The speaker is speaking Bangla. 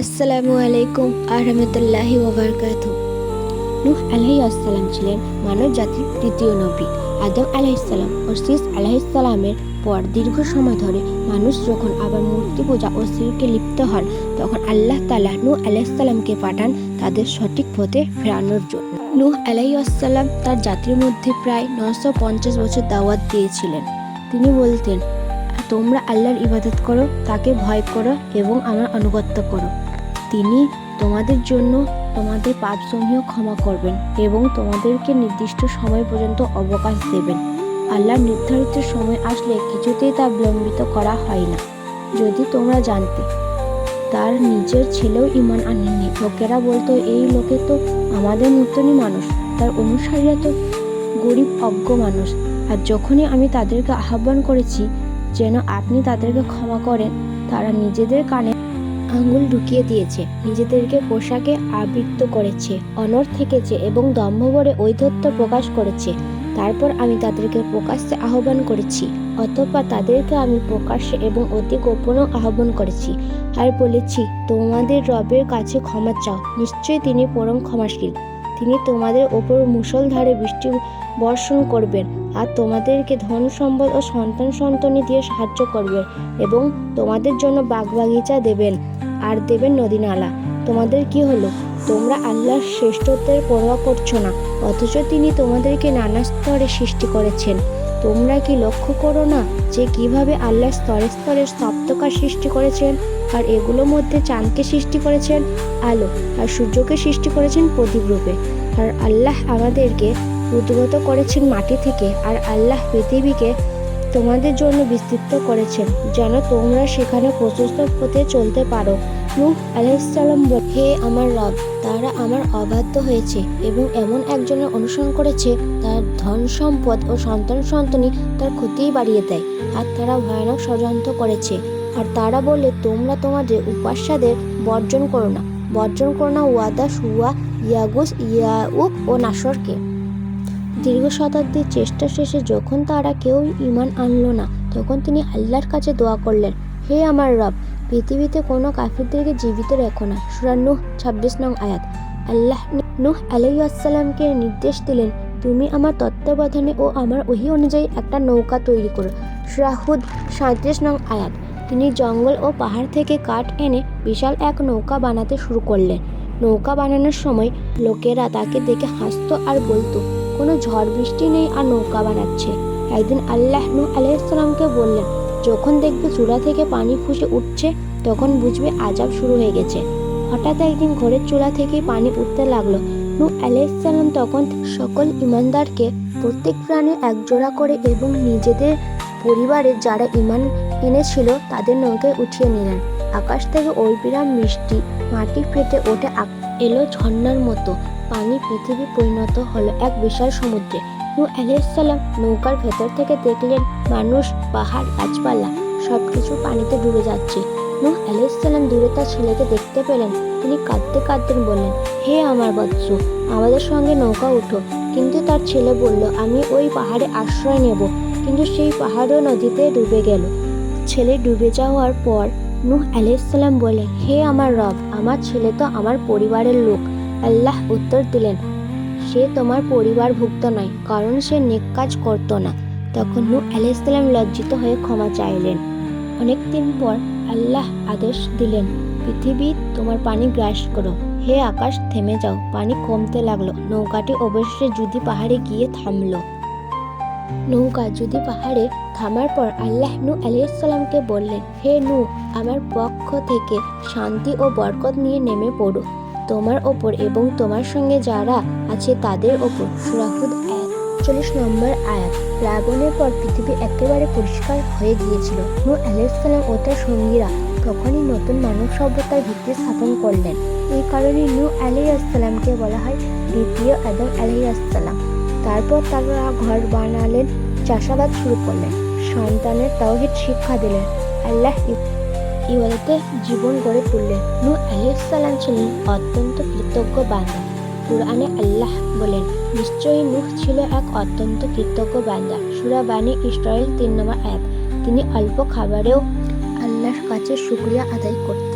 আসসালামু আলাইকুম আহমতুল্লাহি ওয়াবারাকাতুহু। নূহ আলাইহিস সালাম ছিলেন মানব জাতির তৃতীয় নবী। আদম আলাইহিস সালাম ও শীস আলাইহিস সালামের পর দীর্ঘ সময় ধরে মানুষ যখন আবার মূর্তি পূজা ও শিরকে লিপ্ত হন, তখন আল্লাহ তাআলা নূহ আলাইহিস সালামকে পাঠান তাদের সঠিক পথে ফেরানোর জন্য। নূহ আলাইহিস সালাম তার জাতির মধ্যে প্রায় 950 বছর দাওয়াত দিয়েছিলেন। তিনি বলতেন, তোমরা আল্লাহর ইবাদত করো, তাকে ভয় করো এবং আমার আনুগত্য করো। তিনি তোমাদের জন্য তোমাদের পাপসমূহ ক্ষমা করবেন এবং তোমাদেরকে নির্দিষ্ট সময় পর্যন্ত অবকাশ দেবেন। আল্লাহর নির্ধারিত সময় আসলে কিছুতেই তা বিলম্বিত করা হয় না। যদি তোমরা জানতে, তার নিজের ছেলেও ঈমান আনেননি। লোকেরা বলতো, এই লোকে তো আমাদের মতনই মানুষ, তার অনুসারীরা তো গরিব অজ্ঞ মানুষ। আর যখনই আমি তাদেরকে আহ্বান করেছি যেন আপনি তাদেরকে ক্ষমা করেন, তারা নিজেদের কানে আঙ্গুল ঢুকিয়ে দিয়েছে, নিজেদেরকে পোশাকে আবৃত করেছে, অনড় থেকেছে এবং দম্ভভরে ঔদ্ধত্য প্রকাশ করেছে। তারপর আমি তাদেরকে প্রকাশ্যে আহ্বান করেছি, অতঃপর তাদেরকে আমি প্রকাশ্যে এবং অতি গোপনেও আহ্বান করেছি আর বলেছি, তোমাদের রবের কাছে ক্ষমা চাও, নিশ্চয়ই তিনি পরম ক্ষমাশীল। তিনি তোমাদের ওপর মুষলধারে বৃষ্টি বর্ষণ করবেন আর তোমাদেরকে ধন সম্পদ ও সন্তানি দিয়ে সাহায্য করবেন এবং তোমাদের জন্য বাগবাগিচা দেবেন আর দেবেন নদী নালা। তোমাদের কি হলো? তোমরা আল্লাহর শ্রেষ্ঠত্বের পরোয়া করছো না, অথচ তিনি তোমাদেরকে নানা স্তরে সৃষ্টি করেছেন। তোমরা কি লক্ষ্য করো না যে কিভাবে আল্লাহ স্তরে স্তরে সপ্তকার সৃষ্টি করেছেন, আর এগুলোর মধ্যে চাঁদকে সৃষ্টি করেছেন আলো, আর সূর্যকে সৃষ্টি করেছেন প্রদীপ রূপে। আর আল্লাহ আমাদেরকে উদ্গত করেছেন মাটি থেকে, আর আল্লাহ পৃথিবীকে তোমাদের জন্য বিস্তৃত করেছেন যেন তোমরা সেখানে প্রশস্ত পথে চলতে পারো। নূহ আলাইহিস সালাম বলেন, হে আমার রব, তারা আমার অবাধ্য হয়েছে এবং এমন একজনের অনুসরণ করেছে তার ধন সম্পদ ও সন্তানি তার ক্ষতিই বাড়িয়ে দেয়, আর তারা ভয়ানক ষড়যন্ত্র করেছে। আর তারা বলে, তোমরা তোমাদের উপাস্যদের বর্জন করো না ওয়াদা, সুওয়া, ইয়াগুস, ইয়াউক ও নাসরকে। দীর্ঘ শতাব্দীর চেষ্টা শেষে যখন তারা কেউ ঈমান আনলো না, তখন তিনি আল্লাহর কাছে দোয়া করলেন, হে আমার রব, পৃথিবীতে কোনো কাফিরদেরকে জীবিত রেখো না। সূরা নূহ 26 নং আয়াত। আল্লাহ নূহ আলাইহিস সালামকে নির্দেশ দিলেন, তুমি আমার তত্ত্বাবধানে ও আমার ওহী অনুযায়ী একটা নৌকা তৈরি করো। সূরা হুদ 37 নং আয়াত। তিনি জঙ্গল ও পাহাড় থেকে কাঠ এনে বিশাল এক নৌকা বানাতে শুরু করলেন। নৌকা বানানোর সময় লোকেরা তাকে দেখে হাসতো আর বলতো, কোনো ঝড় বৃষ্টি নেই আর নৌকা বানাচ্ছে। একদিন আল্লাহ নূহ আলাইহিস সালামকে বললেন, যখন দেখবে চূড়া থেকে পানি ফুঁসে উঠছে, তখন বুঝবে আযাব শুরু হয়ে গেছে। হঠাৎ একদিন ঘরের চূড়া থেকেই পানি উঠতে লাগলো। নূহ আলাইহিস সালাম তখন সকল ঈমানদারকে প্রত্যেক প্রাণী একজোড়া করে এবং নিজেদের পরিবারের যারা ঈমান এনেছিল তাদের নৌকায় উঠিয়ে নিলেন। আকাশ থেকে অবিরাম বৃষ্টি, মাটি ফেটে ওঠে এলো ঝর্ণার মতো। পানি পৃথিবী পরিণত হলো এক বিশাল সমুদ্রে। নূহ আলাইহিস সালাম নৌকার ভেতর থেকে দেখলেন মানুষ, পাহাড়, গাছপালা সবকিছু পানিতে ডুবে যাচ্ছে। নূহ আলাইহিস সালাম দূরে তার ছেলেকে দেখতে পেলেন। তিনি কাঁদতে কাঁদতে বললেন, হে আমার বৎস, আমাদের সঙ্গে নৌকা উঠো। কিন্তু তার ছেলে বলল, আমি ওই পাহাড়ে আশ্রয় নেব। কিন্তু সেই পাহাড়ও নদীতে ডুবে গেল। ছেলে ডুবে যাওয়ার পর নূহ আলাইহিস সালাম বললেন, হে আমার রব, আমার ছেলে তো আমার পরিবারের লোক। আল্লাহ উত্তর দিলেন, সে তোমার পরিবারভুক্ত নয়, কারণ সে নেক কাজ করত না। তখন নূহ আলাইহিস সালাম লজ্জিত হয়ে ক্ষমা চাইলেন। অনেকদিন পর আল্লাহ আদেশ দিলেন, পৃথিবী তোমার পানি গ্রাস করো। হে আকাশ, থেমে যাও। পানি কমতে লাগলো। নৌকাটি অবশেষে জুদি পাহাড়ে গিয়ে থামলো। নৌকা জুদি পাহাড়ে থামার পর আল্লাহ নূহ আলাইহিস সালামকে বললেন, হে নূহ, আমার পক্ষ থেকে শান্তি ও বরকত নিয়ে নেমে পড়ো তোমার ওপর এবং তোমার সঙ্গে যারা আছে তাদের ওপর। সূরা হুদ 41 নম্বর আয়াত। প্লাবনের পর পৃথিবী একেবারে পরিষ্কার হয়ে গিয়েছিল। নূহ আলাইহিস সালাম ও তার সঙ্গীরা তখনই নতুন মানব সভ্যতার ভিত্তি স্থাপন করলেন। এই কারণে নূহ আলাইহিস সালামকে বলা হয় দ্বিতীয় আদম আলাইহিস সালাম। তারপর তারা ঘর বানালেন, চাষাবাদ শুরু করলেন, সন্তানের তাওহীদ শিক্ষা দিলেন, আল্লাহ ইবাদতে জীবন গড়ে তুললেন। নূহ আলাইহিস সালাম ছিলেন অত্যন্ত কৃতজ্ঞ বান্দা। কুরআনে আল্লাহ বলেন, নিশ্চয়ই নূহ ছিল এক অত্যন্ত কৃতজ্ঞ বান্দা। সূরা বানী ইসরাঈল 3 নম্বর আয়াত। তিনি অল্প খাবারেও আল্লাহর কাছে শুকরিয়া আদায় করতেন।